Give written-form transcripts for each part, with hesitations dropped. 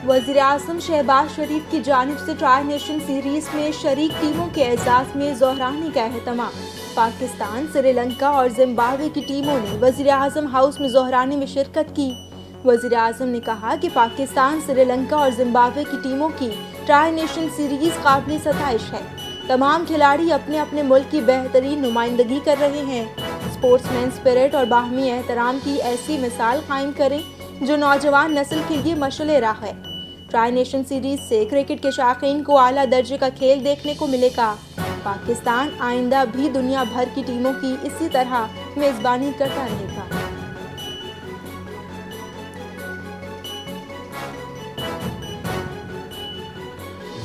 वज़ीर आज़म शहबाज शरीफ की जानिब से ट्राई नेशन सीरीज में शरीक टीमों के एजाज में ज़ोहराने का एहतमाम। पाकिस्तान, श्रीलंका और जिम्बाब्वे की टीमों ने वज़ीर आज़म हाउस में ज़ोहराने में शिरकत की। वज़ीर आज़म ने कहा कि पाकिस्तान, श्रीलंका और जिम्बाब्वे की टीमों की ट्राई नेशन सीरीज काबिल सताइश है। तमाम खिलाड़ी अपने अपने मुल्क की बेहतरीन नुमाइंदगी कर रहे हैं। स्पोर्ट्समैन स्पिरिट और बाहमी एहतराम की ऐसी मिसाल कायम करें जो नौजवान नस्ल के लिए मशअले राह है। ट्राई नेशन सीरीज से क्रिकेट के शौकीन को आला दर्जे का खेल देखने को मिलेगा। पाकिस्तान आइंदा भी दुनिया भर की टीमों की इसी तरह मेजबानी करता रहेगा।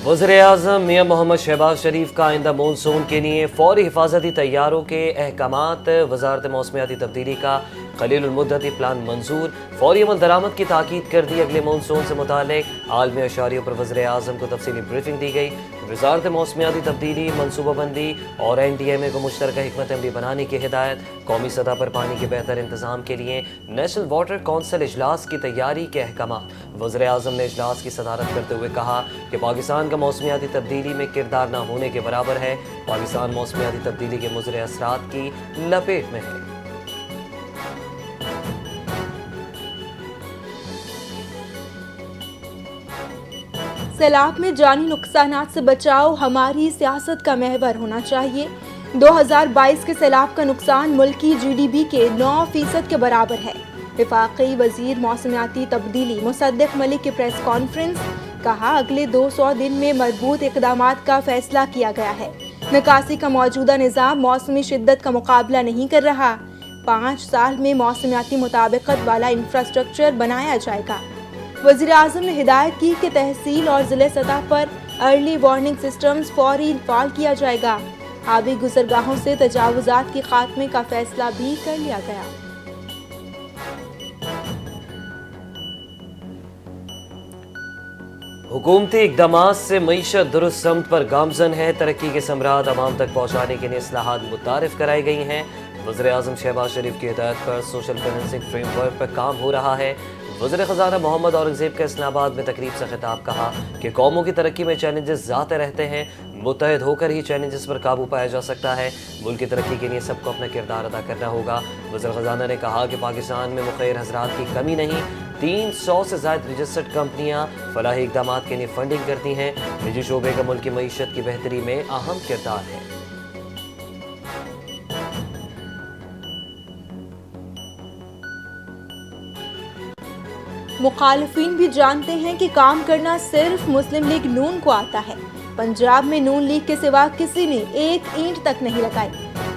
वज़ीर-ए-आज़म मियां मोहम्मद शहबाज शरीफ का आइंदा मानसून के लिए फौरी हिफाजती तैयारों के अहकामात। वज़ारत मौसमियाती तब्दीली का क़लीलुल मुद्दती प्लान मंजूर। फौरी अमल दरामद की ताकीद कर दी। अगले मानसून से मुतालिक आलमी अशारियों पर वज़ीर-ए-आज़म को तफसीली ब्रीफिंग दी गई। वज़ारत मौसमियाती तब्दीली, मनसूबाबंदी और NDMA को मुश्तरका हिकमत अमली बनाने की हिदायत। कौमी सतह पर पानी के बेहतर इंतजाम के लिए नेशनल वाटर कौंसिल इजलास की तैयारी के अहकामात। वज़ीर-ए-आज़म ने इजलास की सदारत करते हुए कहा कि पाकिस्तान का मौसमियाती तब्दीली में किरदार न होने के बराबर है। पाकिस्तान मौसमियाती तब्दीली के मुज़र असरात की लपेट में है। सैलाब में जानी नुकसानात से बचाव हमारी सियासत का महवर होना चाहिए। 2022 के सैलाब का नुकसान मुल्की GDP के 9% के बराबर है। वफाकी वजीर मौसमियाती तब्दीली मुसद्दिक मलिक की प्रेस कॉन्फ्रेंस। कहा, अगले 200 दिन में मजबूत इक़दामात का फैसला किया गया है। निकासी का मौजूदा निज़ाम मौसमी शिद्दत का मुकाबला नहीं कर रहा। 5 साल में मौसमियाती मुताबिकत वाला इंफ्रास्ट्रक्चर बनाया जाएगा। वज़ीर आज़म ने हिदायत की कि तहसील और ज़िले सतह पर अर्ली वार्निंग सिस्टम्स फौरी इंफाल किया जाएगा। आबी गुज़रगाहों से तजावुज़ात के खात्मे का फैसला भी कर लिया गया। हुकूमती इक़दामात से मईशत दुरुस्त समत पर गामजन है। तरक्की के समरात आवाम तक पहुँचाने के लिए इस्लाहात मुतारिफ कराई गई हैं। वज़ीर-ए-आज़म शहबाज शरीफ की हिदायत पर सोशल फाइनेंसिंग फ्रेमवर्क पर काम हो रहा है। वज़ीर ख़ज़ाना मोहम्मद औरंगज़ेब का इस्लामाबाद में तकरीब से खिताब। कहा कि कौमों की तरक्की में चैलेंजेस ज़ाते रहते हैं, मुत्तहिद होकर ही चैलेंजेस पर काबू पाया जा सकता है। मुल्क की तरक्की के लिए सबको अपना किरदार अदा करना होगा। वज़ीर ख़ज़ाना ने कहा कि पाकिस्तान में मुखैर हज़रात की कमी नहीं। 300 से ज़ायद रजिस्टर्ड कंपनियाँ फलाही इक़दामात के लिए फंडिंग करती हैं। निजी शोबे का मुल्क की मईशत की बेहतरी में अहम किरदार है। मुखालिफिन भी जानते हैं कि काम करना सिर्फ मुस्लिम लीग नून को आता है। पंजाब में नून लीग के सिवा किसी ने एक ईंट तक नहीं लगाई।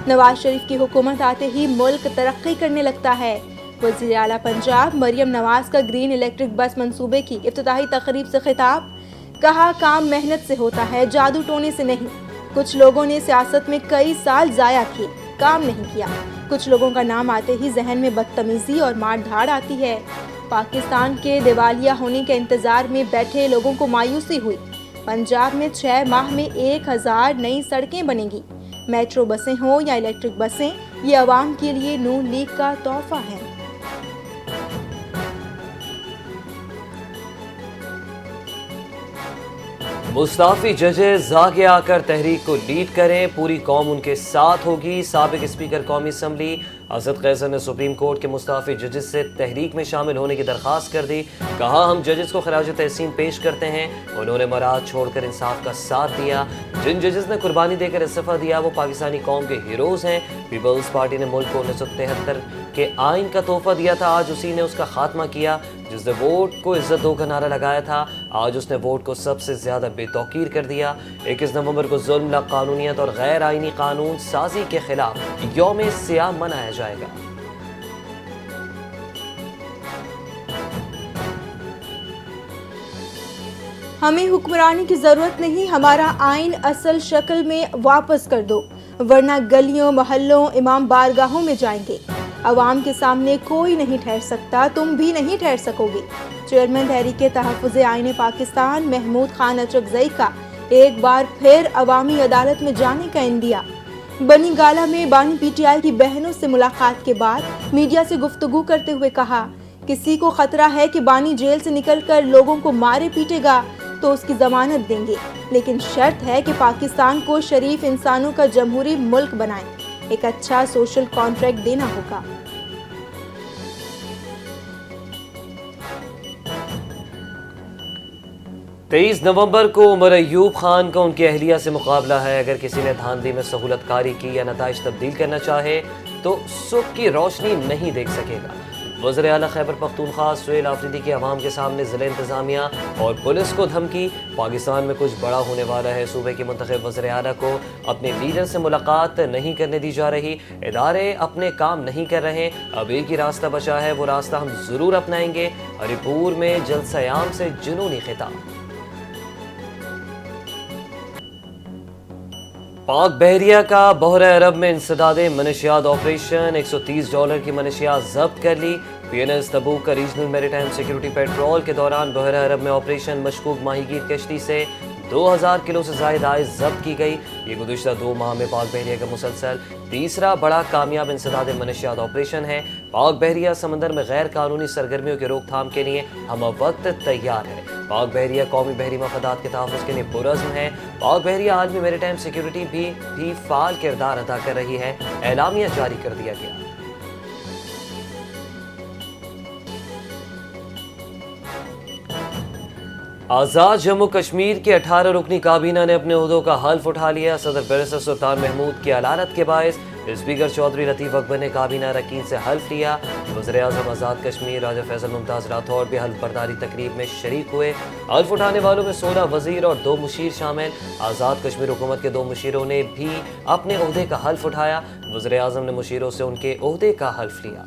नवाज शरीफ की हुकूमत आते ही मुल्क तरक्की करने लगता है। वज़ीर आला पंजाब मरियम नवाज का ग्रीन इलेक्ट्रिक बस मंसूबे की इफ्तिताही तकरीब से खिताब। कहा, काम मेहनत से होता है, जादू टोने से नहीं। कुछ लोगों ने सियासत में कई साल ज़ाया किए, काम नहीं किया। कुछ लोगों का नाम आते ही जहन में बदतमीजी और मार धाड़ आती है। पाकिस्तान के दिवालिया होने के इंतजार में बैठे लोगों को मायूसी हुई। पंजाब में 6 माह में 1000 नई सड़कें बनेंगी। मेट्रो बसें हों या इलेक्ट्रिक बसें, ये आवाम के लिए नून लीग का तोहफा है। मुस्ताफी जजेस आगे आकर तहरीक को लीड करें, पूरी कौम उनके साथ होगी। साबिक स्पीकर कौमी असम्बली असद कैसर ने सुप्रीम कोर्ट के मुस्ताफी जजेस से तहरीक में शामिल होने की दरख्वास्त कर दी। कहा, हम जजेस को खराज तहसीन पेश करते हैं। उन्होंने मराद छोड़कर इंसाफ का साथ दिया। जिन जजेस ने कुर्बानी देकर इस्तीफा दिया वो पाकिस्तानी कौम के हीरोज़ हैं। पीपल्स पार्टी ने मुल्क को 1973 के आइन का तोहफा दिया था, आज उसी ने उसका खात्मा किया। जिसने वोट को इज्जत दो का नारा लगाया था, आज उसने वोट को सबसे ज्यादा बेतौकीर कर दिया। 21 नवंबर को जुल्म, लाक़ानूनियत और गैर आइनी कानून साजी के खिलाफ यौम सियाह मनाया जाएगा। हमें हुक्मरानी की जरूरत नहीं, हमारा आइन असल शक्ल में वापस कर दो, वरना गलियों, मोहल्लों, इमाम बारगाहों में जाएंगे। अवाम के सामने कोई नहीं ठहर सकता, तुम भी नहीं ठहर सकोगे। चेयरमैन तहरीके तहफ़्फ़ुज़े आईन पाकिस्तान महमूद खान अचकज़ई का एक बार फिर अवामी अदालत में जाने का इंदिया। बनी गाला में बानी PTI की बहनों से मुलाकात के बाद मीडिया से गुफ्तगू करते हुए कहा کسی کو خطرہ ہے کہ بانی جیل سے نکل کر لوگوں کو مارے پیٹے گا تو اس کی ضمانت دیں گے، لیکن شرط ہے کہ پاکستان کو شریف انسانوں کا جمہوری ملک بنائیں۔ ایک اچھا سوشل کانٹریکٹ دینا ہوگا۔ 23 نومبر کو عمر ایوب خان کا ان کی اہلیہ سے مقابلہ ہے۔ اگر کسی نے دھاندلی میں سہولت کاری کی یا نتائج تبدیل کرنا چاہے تو صبح کی روشنی نہیں دیکھ سکے گا۔ وزیر اعلیٰ خیبر پختونخوا سہیل آفریدی کی عوام کے سامنے ضلع انتظامیہ اور پولیس کو دھمکی۔ پاکستان میں کچھ بڑا ہونے والا ہے۔ صوبے کے منتخب وزیر اعلیٰ کو اپنے لیڈر سے ملاقات نہیں کرنے دی جا رہی۔ ادارے اپنے کام نہیں کر رہے۔ اب ایک ہی راستہ بچا ہے، وہ راستہ ہم ضرور اپنائیں گے۔ ہری پور میں جلسہ عام سے جنونی خطاب۔ پاک بحریہ کا بحرہ عرب میں انسداد منشیات آپریشن، $130 کی منشیات ضبط کر لی۔ PNS تبوک کا ریجنل میری ٹائم سیکیورٹی پیٹرول کے دوران بحرہ عرب میں آپریشن مشکوک ماہی گیر کشتی سے 2000 کلو سے زائد آئس ضبط کی گئی۔ یہ گزشتہ 2 ماہ میں پاک بحریہ کا مسلسل تیسرا بڑا کامیاب انسداد منشیات آپریشن ہے۔ پاک بحریہ سمندر میں غیر قانونی سرگرمیوں کی روک تھام کے لیے ہم وقت تیار ہے۔ پاک بحریہ قومی بحری مفادات کے تحفظ کے لیے پرعزم ہے۔ پاک بحریہ عالمی میری ٹائم سیکیورٹی بھی فعال کردار ادا کر رہی ہے۔ اعلامیہ جاری کر دیا گیا۔ آزاد جموں کشمیر کے 18 رکنی کابینہ نے اپنے عہدوں کا حلف اٹھا لیا۔ صدر بیرسٹر سلطان محمود کی علالت کے باعث اسپیکر چودھری لطیف اکبر نے کابینہ اراکین سے حلف لیا۔ وزیر اعظم آزاد کشمیر راجہ فیصل ممتاز راٹھور بھی حلف برداری تقریب میں شریک ہوئے۔ حلف اٹھانے والوں میں 16 وزیر اور 2 مشیر شامل۔ آزاد کشمیر حکومت کے 2 مشیروں نے بھی اپنے عہدے کا حلف اٹھایا۔ وزیر اعظم نے مشیروں سے ان کے عہدے کا حلف لیا۔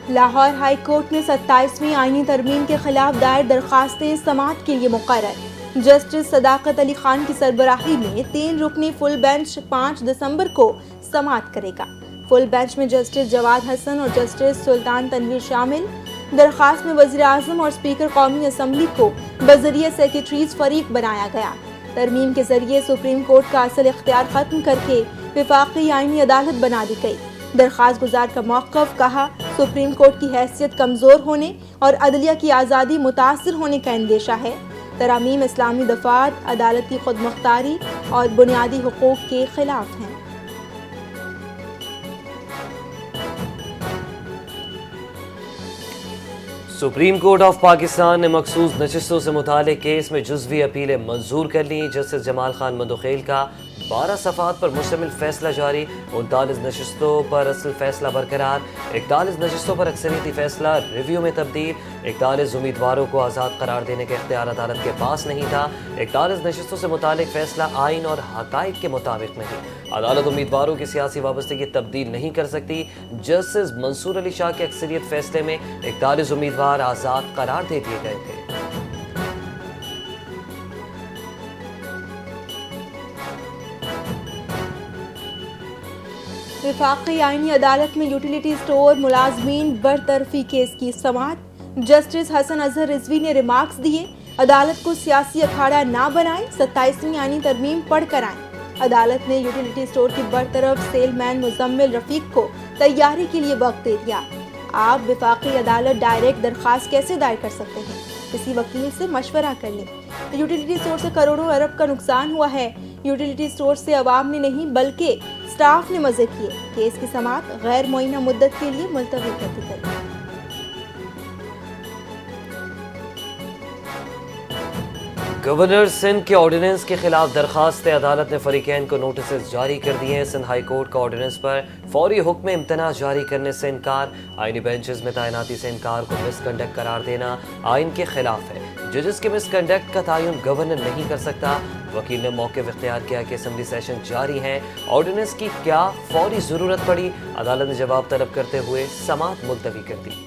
لاہور ہائی کورٹ میں 27ویں آئینی ترمیم کے خلاف دائر درخواستیں سماعت کے لیے مقرر۔ جسٹس صداقت علی خان کی سربراہی میں 3 رکنی فل بینچ 5 دسمبر کو سماعت کرے گا۔ فل بینچ میں جسٹس جواد حسن اور جسٹس سلطان تنویر شامل۔ درخواست میں وزیر اعظم اور اسپیکر قومی اسمبلی کو بذریعہ سیکریٹریز فریق بنایا گیا۔ ترمیم کے ذریعے سپریم کورٹ کا اصل اختیار ختم کر کے وفاقی آئینی عدالت بنا دی گئی۔ درخواست گزار کا موقف، کہا، سپریم کورٹ کی حیثیت کمزور ہونے اور عدلیہ کی آزادی متاثر ہونے کا اندیشہ ہے۔ ترامیم اسلامی دفعات، عدالتی خود مختاری اور بنیادی حقوق کے خلاف ہیں۔ سپریم کورٹ آف پاکستان نے مخصوص نشستوں سے متعلق کیس میں جزوی اپیلیں منظور کر لی۔ جسٹس جمال خان مندوخیل کا 12 صفحات پر مشتمل فیصلہ جاری۔ 39 نشستوں پر اصل فیصلہ برقرار۔ 41 نشستوں پر اکثریتی فیصلہ ریویو میں تبدیل۔ 41 امیدواروں کو آزاد قرار دینے کا اختیار عدالت کے پاس نہیں تھا۔ 41 نشستوں سے متعلق فیصلہ آئین اور حقائق کے مطابق نہیں۔ عدالت امیدواروں کی سیاسی وابستگی تبدیل نہیں کر سکتی۔ جسٹس منصور علی شاہ کے اکثریت فیصلے میں 41 امیدوار آزاد قرار دے دیے گئے تھے۔ وفاقی آئینی عدالت میں یوٹیلیٹی اسٹور ملازمین برطرفی کیس کی سماعت۔ جسٹس حسن اظہر رضوی نے ریمارکس دیے، عدالت کو سیاسی اکھاڑا نہ بنائیں، 27ویں آئینی ترمیم پڑھ کر آئیں۔ عدالت نے یوٹیلیٹی اسٹور کی برطرف سیل مین مزمل رفیق کو تیاری کے لیے وقت دے دیا۔ آپ وفاقی عدالت ڈائریکٹ درخواست کیسے دائر کر سکتے ہیں؟ کسی وکیل سے مشورہ کر لیں۔ یوٹیلیٹی اسٹور سے کروڑوں ارب کا نقصان ہوا ہے۔ یوٹیلیٹی اسٹور سے عوام نے نہیں بلکہ سٹاف نے مزے کیے۔ کیس کی سماعت غیر معینہ مدت کے لیے ملتوی کر دی گئی۔ گورنر سندھ کے آرڈیننس کے خلاف درخواست عدالت نے فریقین کو نوٹسز جاری کر دیے ہیں۔ سندھ ہائی کورٹ کا آرڈیننس پر فوری حکم امتناع جاری کرنے سے انکار۔ آئینی بینچز میں تعیناتی سے انکار کو مس کنڈکٹ قرار دینا آئین کے خلاف ہے۔ ججز کے مس کنڈکٹ کا تعین گورنر نہیں کر سکتا۔ وکیل نے موقف اختیار کیا کہ اسمبلی سیشن جاری ہے، آرڈیننس کی کیا فوری ضرورت پڑی؟ عدالت نے جواب طلب کرتے ہوئے سماعت ملتوی کر دی۔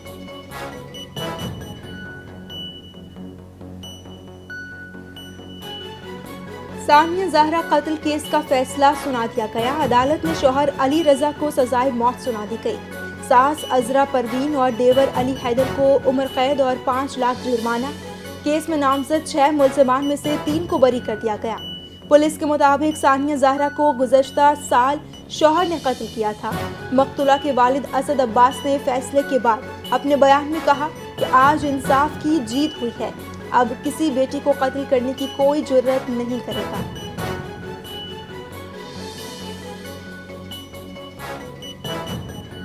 ثانیہ زہرا قتل کیس کا فیصلہ سنا دیا گیا۔ عدالت نے شوہر علی رضا کو سزائے موت سنا دی گئی۔ ساس عذرا پروین اور دیور علی حیدر کو عمر قید اور 5 لاکھ جرمانہ۔ کیس میں نامزد 6 ملزمان میں سے 3 کو بری کر دیا گیا۔ पुलिस के मुताबिक सानिया जहरा को गुज़श्ता साल शौहर ने कत्ल किया था। मकतूला के वालिद असद अब्बास ने फैसले के बाद अपने बयान में कहा कि आज इंसाफ की जीत हुई है, अब किसी बेटी को कत्ल करने की कोई जुर्रत नहीं करेगा।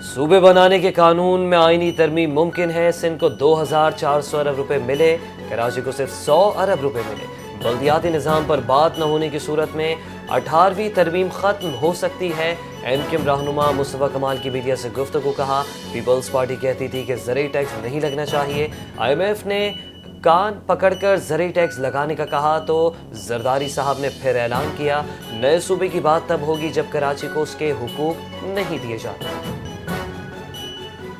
सूबे बनाने के कानून में आईनी तरमीम मुमकिन है। सिंध को 2400 अरब रुपए मिले, कराची को सिर्फ 100 अरब रुपए मिले। बल्दियाती निज़ाम पर बात न होने की सूरत में 18वीं तरमीम ख़त्म हो सकती है। एमक्यूएम रहनुमा मुस्तफ़ा कमाल की मीडिया से गुफ्तगू कहा, पीपल्स पार्टी कहती थी कि ज़रूरी टैक्स नहीं लगना चाहिए। IMF ने कान पकड़कर ज़रूरी टैक्स लगाने का कहा तो जरदारी साहब ने फिर ऐलान किया, नए सूबे की बात तब होगी जब कराची को उसके हुकूक नहीं दिए जाते।